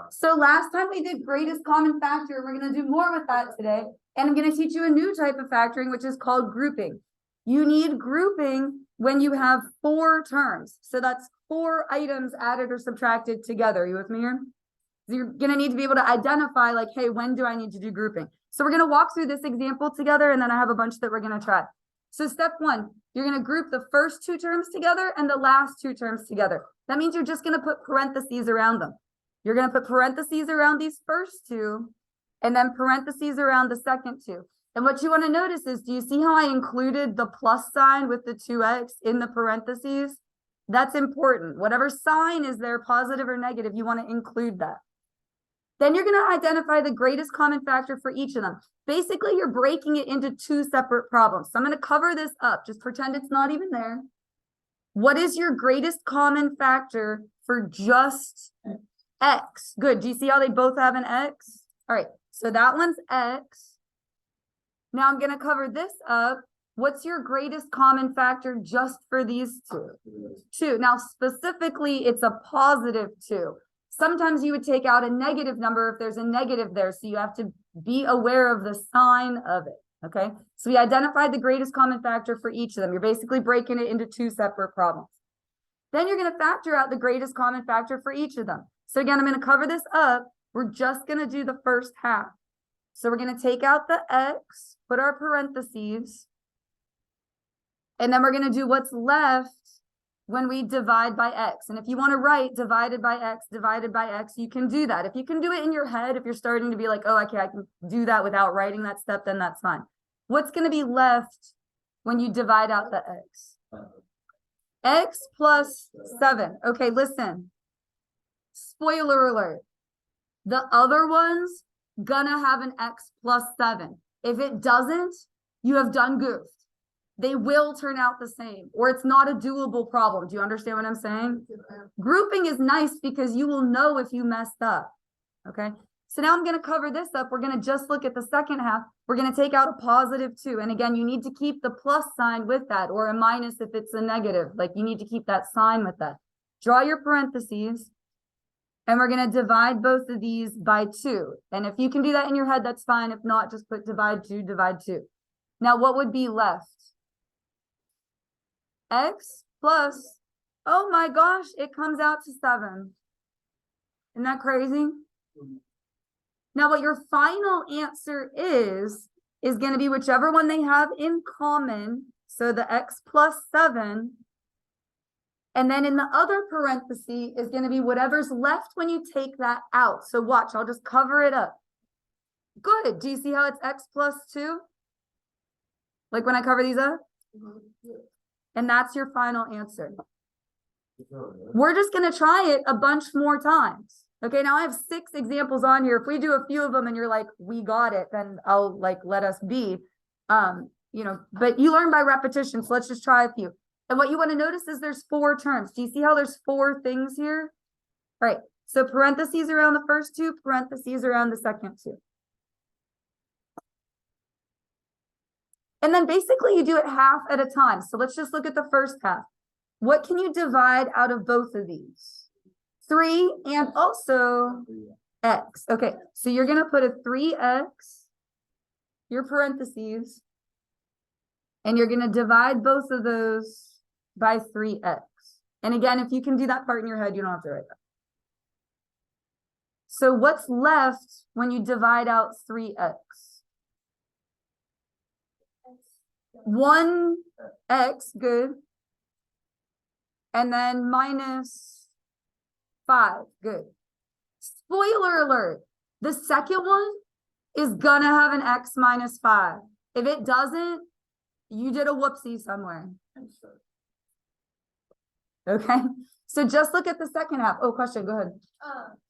So last time we did greatest common factor. We're going to do more with that today. And I'm going to teach you a new type of factoring, which is called grouping. You need grouping when you have 4 terms. So that's 4 items added or subtracted together. Are you with me here? So you're going to need to be able to identify like, hey, when do I need to do grouping? So we're going to walk through this example together, and then I have a bunch that we're going to try. So step 1, you're going to group the first 2 terms together and the last 2 terms together. That means you're just going to put parentheses around them. You're going to put parentheses around these first 2 and then parentheses around the second 2. And what you want to notice is, do you see how I included the plus sign with the 2x in the parentheses? That's important. Whatever sign is there, positive or negative, you want to include that. Then you're going to identify the greatest common factor for each of them. Basically, you're breaking it into 2 separate problems. So I'm going to cover this up. Just pretend it's not even there. What is your greatest common factor for just x? Good. Do you see how they both have an x? All right. So that one's x. Now I'm going to cover this up. What's your greatest common factor just for these 2? 2. Now, specifically, it's a positive 2. Sometimes you would take out a negative number if there's a negative there. So you have to be aware of the sign of it. Okay. So we identified the greatest common factor for each of them. You're basically breaking it into 2 separate problems. Then you're going to factor out the greatest common factor for each of them. So again, I'm going to cover this up. We're just going to do the first half. So we're going to take out the x, put our parentheses, and then we're going to do what's left when we divide by x. And if you want to write divided by x, you can do that. If you can do it in your head, if you're starting to be like, oh, okay, I can do that without writing that step, then that's fine. What's going to be left when you divide out the x? X plus 7. Okay, listen. Spoiler alert. The other one's gonna have an x plus 7. If it doesn't, you have done goofed. They will turn out the same, or it's not a doable problem. Do you understand what I'm saying? Grouping is nice because you will know if you messed up. Okay. So now I'm going to cover this up. We're going to just look at the second half. We're going to take out a positive 2. And again, you need to keep the plus sign with that, or a minus if it's a negative. Like, you need to keep that sign with that. Draw your parentheses. And we're going to divide both of these by 2. And if you can do that in your head, that's fine. If not, just put divide 2, divide 2. Now, what would be left? X plus, oh my gosh, it comes out to 7. Isn't that crazy? Now, what your final answer is going to be whichever one they have in common. So the x plus 7. And then in the other parenthesis is going to be whatever's left when you take that out. So watch, I'll just cover it up. Good. Do you see how it's x plus 2? Like when I cover these up? And that's your final answer. We're just going to try it a bunch more times. Okay, now I have 6 examples on here. If we do a few of them and you're like, we got it, then I'll like let us be. But you learn by repetition. So let's just try a few. And what you want to notice is there's 4 terms. Do you see how there's 4 things here? All right. So parentheses around the first 2, parentheses around the second 2. And then basically you do it half at a time. So let's just look at the first half. What can you divide out of both of these? 3 and also x. Okay, so you're going to put a 3x, your parentheses, and you're going to divide both of those by 3x. And again, if you can do that part in your head, you don't have to write that. So what's left when you divide out 3x? 1x, good. And then minus 5, good. Spoiler alert, the second one is gonna have an x minus 5. If it doesn't, you did a whoopsie somewhere. Okay, so just look at the second half. Oh, question, go ahead.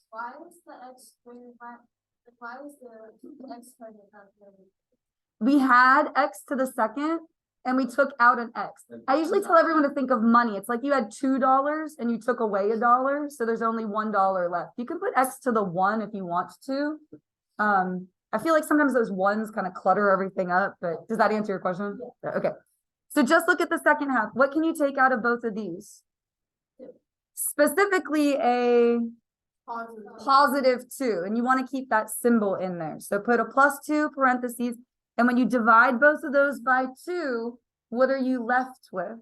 Why was the x squared? Why was the x squared? We had x to the second and we took out an x. I usually tell everyone to think of money. It's like you had $2 and you took away $1. So there's only $1 left. You can put x to the 1 if you want to. I feel like sometimes those ones kind of clutter everything up, but does that answer your question? Yeah. Okay. So just look at the second half. What can you take out of both of these? Specifically a +2, and you want to keep that symbol in there. So put a +2 parentheses, and when you divide both of those by 2, what are you left with?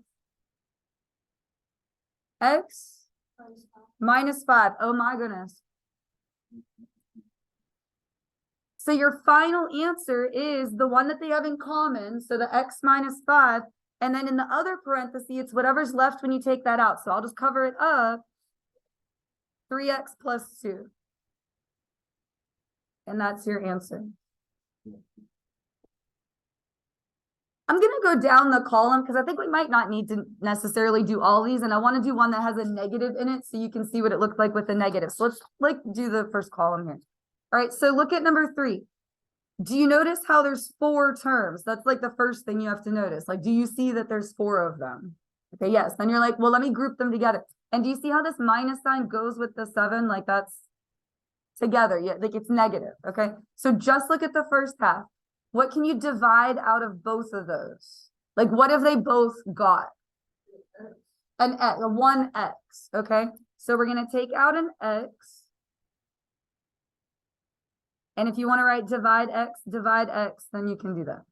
X -5. Oh my goodness. So your final answer is the one that they have in common, so the x -5, and then in the other parenthesis, it's whatever's left when you take that out. So I'll just cover it up, 3x + 2. And that's your answer. I'm going to go down the column because I think we might not need to necessarily do all these, and I want to do one that has a negative in it so you can see what it looked like with the negative. So let's do the first column here. All right, so look at number 3. Do you notice how there's 4 terms? That's like the first thing you have to notice. Like, do you see that there's 4 of them? Okay, yes. Then you're like, well, let me group them together. And do you see how this minus sign goes with the 7? Like that's together. Yeah, like it's negative. Okay, so just look at the first half. What can you divide out of both of those? Like, what have they both got? An x, a 1x. Okay, so we're going to take out an x. And if you want to write divide x, then you can do that.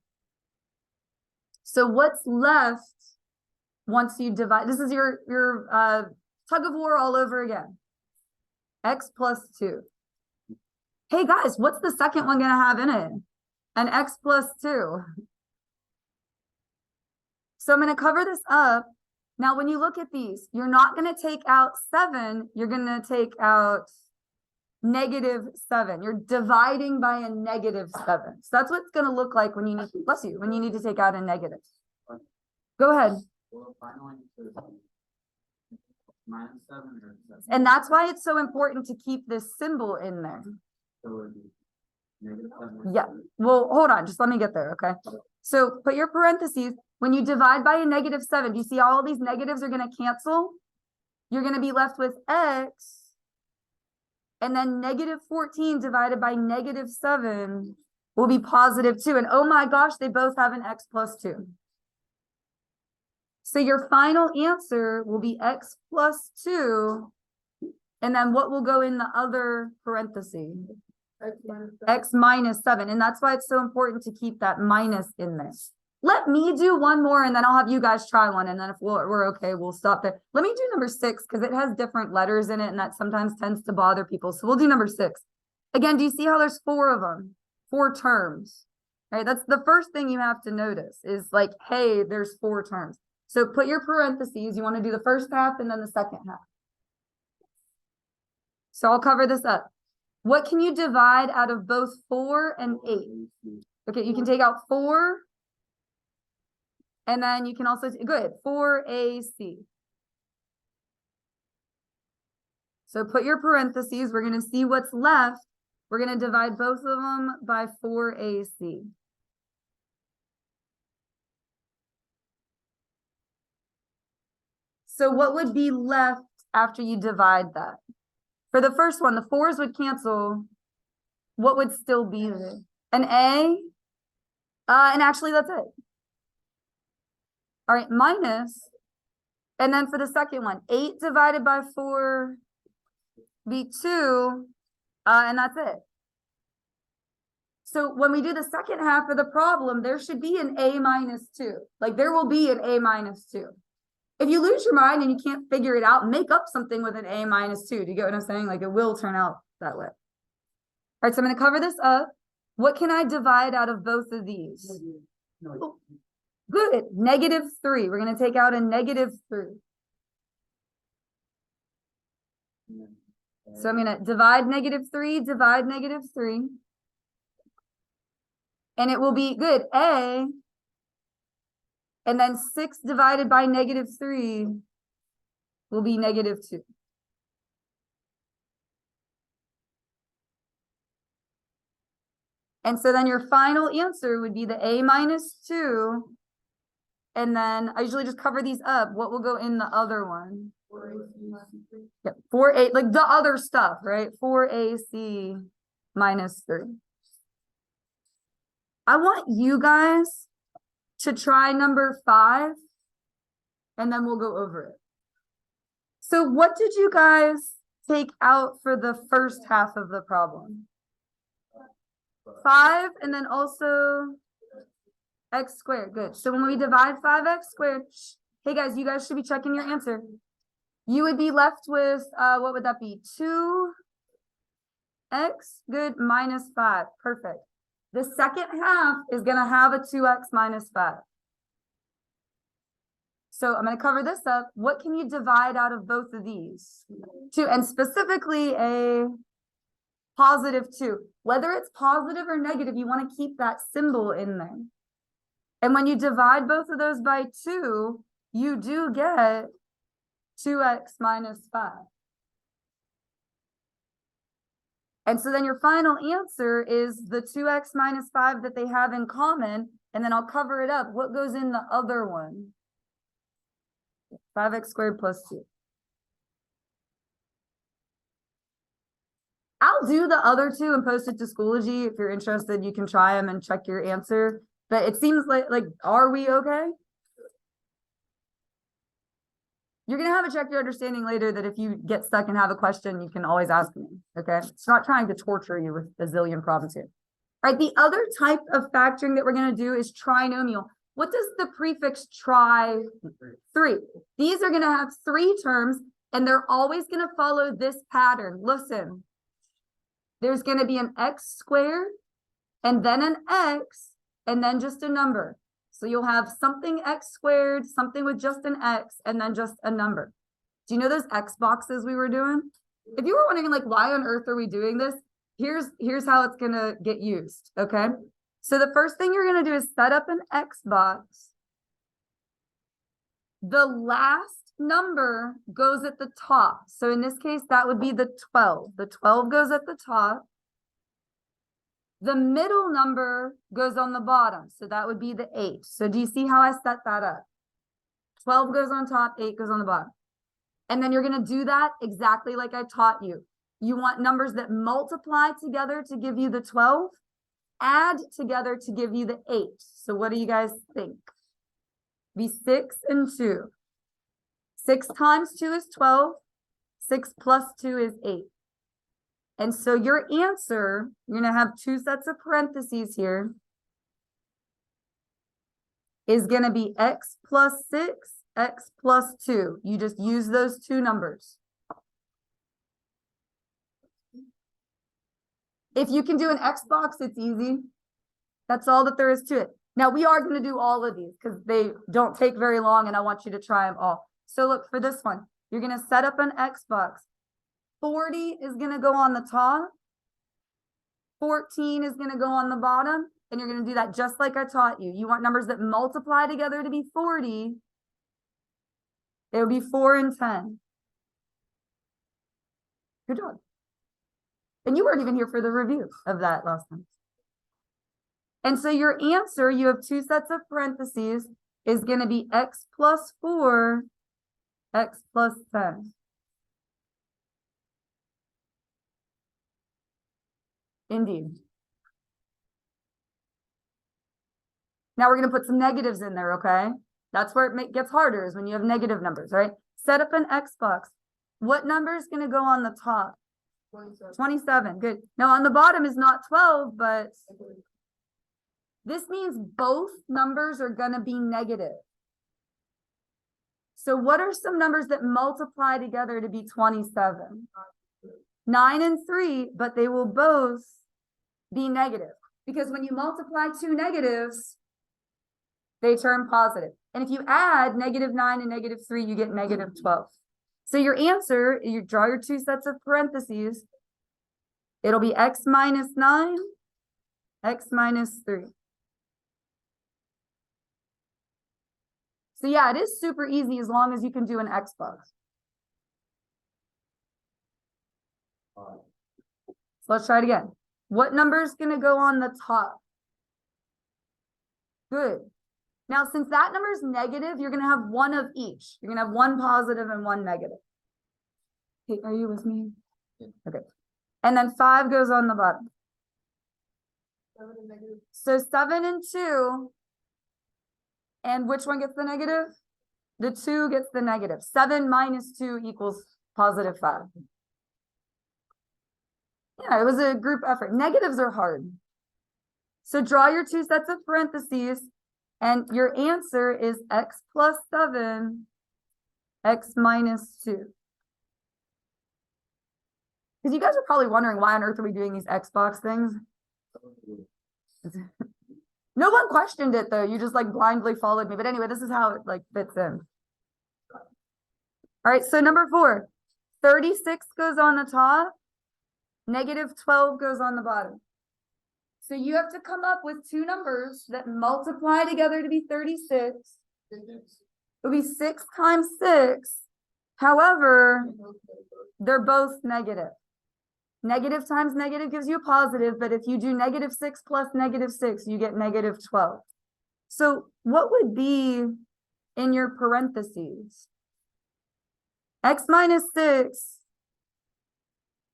So what's left once you divide? This is your tug of war all over again. X + 2. Hey guys, what's the second one going to have in it? An x + 2. So I'm going to cover this up. Now, when you look at these, you're not going to take out 7. You're going to take out -7. You're dividing by a -7. So that's what it's going to look like when you need, bless you, when you need to take out a negative. Go ahead. And that's why it's so important to keep this symbol in there. Yeah. Well, hold on. Just let me get there. Okay. So put your parentheses. When you divide by a -7, do you see all these negatives are going to cancel? You're going to be left with x. And then -14 divided by -7 will be +2. And oh my gosh, they both have an x + 2. So your final answer will be x + 2. And then what will go in the other parenthesis? X -7. And that's why it's so important to keep that minus in there. Let me do one more and then I'll have you guys try one. And then if we're okay, we'll stop there. Let me do number 6 because it has different letters in it and that sometimes tends to bother people. So we'll do number 6. Again, do you see how there's 4 of them? 4 terms, right? That's the first thing you have to notice is like, hey, there's 4 terms. So put your parentheses. You want to do the first half and then the second half. So I'll cover this up. What can you divide out of both 4 and 8? Okay, you can take out 4. And then you can also, good, 4AC. So put your parentheses. We're going to see what's left. We're going to divide both of them by 4AC. So what would be left after you divide that? For the first one, the 4s would cancel. What would still be there? An A? And actually, that's it. All right, minus. And then for the second one, 8 divided by 4 be 2. And that's it. So when we do the second half of the problem, there should be an A -2. Like there will be an A -2. If you lose your mind and you can't figure it out, make up something with an A -2. Do you get what I'm saying? Like it will turn out that way. All right, so I'm going to cover this up. What can I divide out of both of these? Oh, good, -3. We're going to take out a -3. So I'm going to divide -3, divide -3. And it will be good, A. And then 6 divided by -3 will be -2. And so then your final answer would be the A -2. And then I usually just cover these up. What will go in the other one? 4AC. 4A, like the other stuff, right? 4AC -3. I want you guys to try number 5, and then we'll go over it. So what did you guys take out for the first half of the problem? 5 and then also x squared. Good. So when we divide 5x squared, hey guys, you guys should be checking your answer. You would be left with, what would that be? 2x, good, minus 5. Perfect. The second half is going to have a 2x minus 5. So I'm going to cover this up. What can you divide out of both of these? 2, and specifically a positive 2. Whether it's positive or negative, you want to keep that symbol in there. And when you divide both of those by 2, you do get 2x minus 5. And so then your final answer is the 2x minus 5 that they have in common. And then I'll cover it up. What goes in the other one? 5x squared plus 2. I'll do the other two and post it to Schoology. If you're interested, you can try them and check your answer. But it seems like are we okay? You're going to have to check your understanding later that if you get stuck and have a question, you can always ask me, okay? It's not trying to torture you with a zillion problems here. All right, the other type of factoring that we're going to do is trinomial. What does the prefix tri? 3. These are going to have 3 terms, and they're always going to follow this pattern. Listen, there's going to be an x squared, and then an x, and then just a number. So you'll have something x squared, something with just an x, and then just a number. Do you know those x boxes we were doing? If you were wondering, like, why on earth are we doing this? Here's how it's going to get used, okay? So the first thing you're going to do is set up an x box. The last number goes at the top. So in this case, that would be the 12. The 12 goes at the top. The middle number goes on the bottom. So that would be the 8. So do you see how I set that up? 12 goes on top, 8 goes on the bottom. And then you're going to do that exactly like I taught you. You want numbers that multiply together to give you the 12, add together to give you the 8. So what do you guys think? Be 6 and 2. 6 times 2 is 12. 6 plus 2 is 8. And so your answer, you're going to have 2 sets of parentheses here, is going to be x plus 6, x plus 2. You just use those 2 numbers. If you can do an X box, it's easy. That's all that there is to it. Now, we are going to do all of these because they don't take very long, and I want you to try them all. So look, for this one, you're going to set up an X box. 40 is going to go on the top. 14 is going to go on the bottom. And you're going to do that just like I taught you. You want numbers that multiply together to be 40. It would be 4 and 10. Good job. And you weren't even here for the review of that last time. And so your answer, you have 2 sets of parentheses, is going to be x plus 4, x plus 10. Indeed. Now we're going to put some negatives in there, okay? That's where it gets harder, is when you have negative numbers, right? Set up an X box. What number is going to go on the top? 27. Good. Now on the bottom is not 12, but this means both numbers are going to be negative. So what are some numbers that multiply together to be 27? 9 and 3, but they will both be negative. Because when you multiply 2 negatives, they turn positive. And if you add -9 and -3, you get -12. So your answer, you draw your 2 sets of parentheses. It'll be x minus 9, x minus 3. So yeah, it is super easy as long as you can do an X box. So let's try it again. What number is going to go on the top? Good. Now, since that number is negative, you're going to have one of each. You're going to have one positive and one negative. Okay, are you with me? Okay. And then 5 goes on the bottom. So 7 and 2. And which one gets the negative? The 2 gets the negative. 7 minus 2 equals +5. Yeah, it was a group effort. Negatives are hard. So draw your two sets of parentheses, and your answer is x plus 7, x minus 2. Because you guys are probably wondering, why on earth are we doing these Xbox things? No one questioned it though. You just like blindly followed me. But anyway, this is how it like fits in. All right, so number 4, 36 goes on the top, negative 12 goes on the bottom. So you have to come up with two numbers that multiply together to be 36. It'll be 6 times 6. However, they're both negative. Negative times negative gives you a positive, but if you do negative 6 plus negative 6, you get negative 12. So what would be in your parentheses? X minus 6.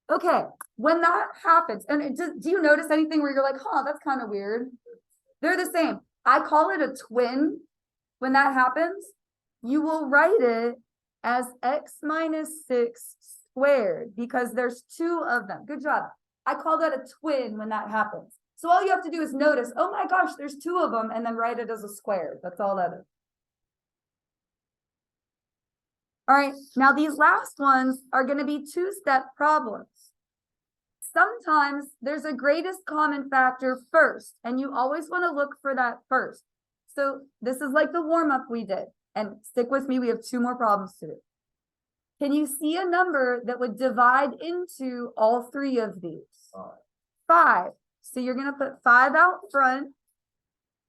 Okay, when that happens, and do you notice anything where you're like, huh, that's kind of weird? They're the same. I call it a twin. When that happens, you will write it as x minus 6 squared because there's 2 of them. Good job. I call that a twin when that happens. So all you have to do is notice, oh my gosh, there's 2 of them, and then write it as a square. That's all that is. All right, now these last ones are going to be 2-step problems. Sometimes there's a greatest common factor first, and you always want to look for that first. So this is like the warm-up we did, and stick with me, we have 2 more problems to do. Can you see a number that would divide into all 3 of these? 5. So you're going to put 5 out front,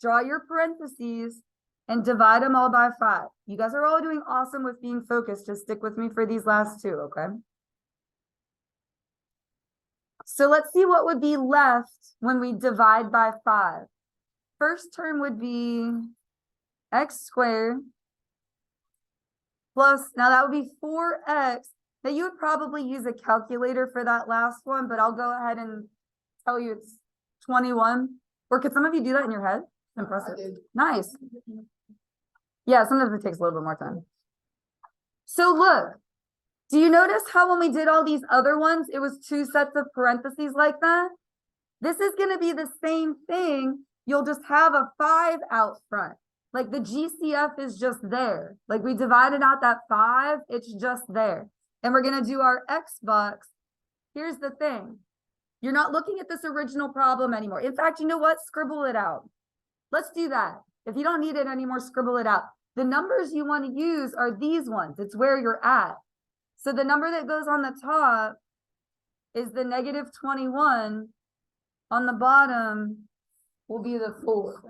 draw your parentheses, and divide them all by 5. You guys are all doing awesome with being focused. Just stick with me for these last 2, okay? So let's see what would be left when we divide by 5. First term would be x squared plus, now that would be 4x. Now you would probably use a calculator for that last one, but I'll go ahead and tell you it's 21. Or could some of you do that in your head? Impressive. Nice. Yeah, sometimes it takes a little bit more time. So look, do you notice how when we did all these other ones, it was 2 sets of parentheses like that? This is going to be the same thing. You'll just have a 5 out front. Like the GCF is just there. Like we divided out that 5, it's just there. And we're going to do our X box. Here's the thing. You're not looking at this original problem anymore. In fact, you know what? Scribble it out. Let's do that. If you don't need it anymore, scribble it out. The numbers you want to use are these ones. It's where you're at. So the number that goes on the top is the negative 21. On the bottom will be the 4.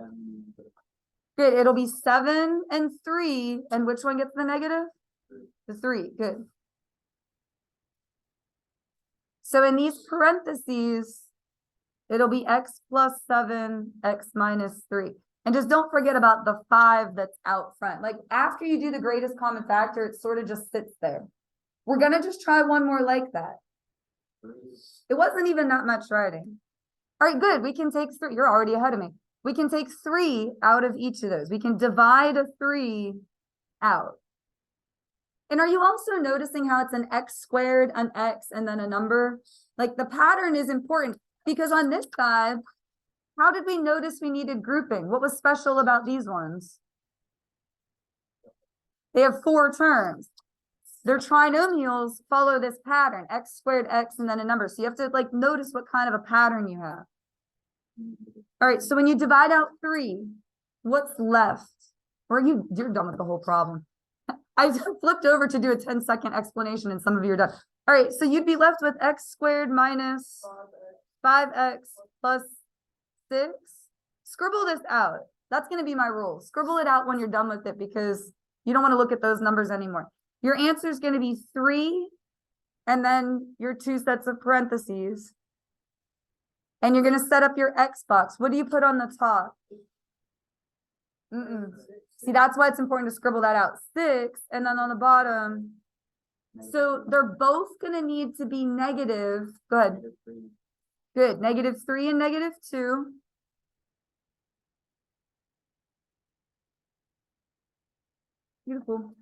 Good. It'll be 7 and 3. And which one gets the negative? The 3. Good. So in these parentheses, it'll be x plus 7, x minus 3. And just don't forget about the 5 that's out front. Like after you do the greatest common factor, it sort of just sits there. We're going to just try one more like that. It wasn't even that much writing. All right, good. We can take 3. You're already ahead of me. We can take 3 out of each of those. We can divide a 3 out. And are you also noticing how it's an x squared, an x, and then a number? Like the pattern is important because on this side, how did we notice we needed grouping? What was special about these ones? They have 4 terms. Their trinomials follow this pattern, x squared, x, and then a number. So you have to like notice what kind of a pattern you have. All right, so when you divide out 3, what's left? Or you're done with the whole problem. I flipped over to do a 10-second explanation and some of you are done. All right, so you'd be left with x squared minus 5x plus 6. Scribble this out. That's going to be my rule. Scribble it out when you're done with it because you don't want to look at those numbers anymore. Your answer is going to be 3 and then your 2 sets of parentheses. And you're going to set up your X box. What do you put on the top? See, that's why it's important to scribble that out. 6, and then on the bottom. So they're both going to need to be negative. Good. Good. -3 and -2. Beautiful.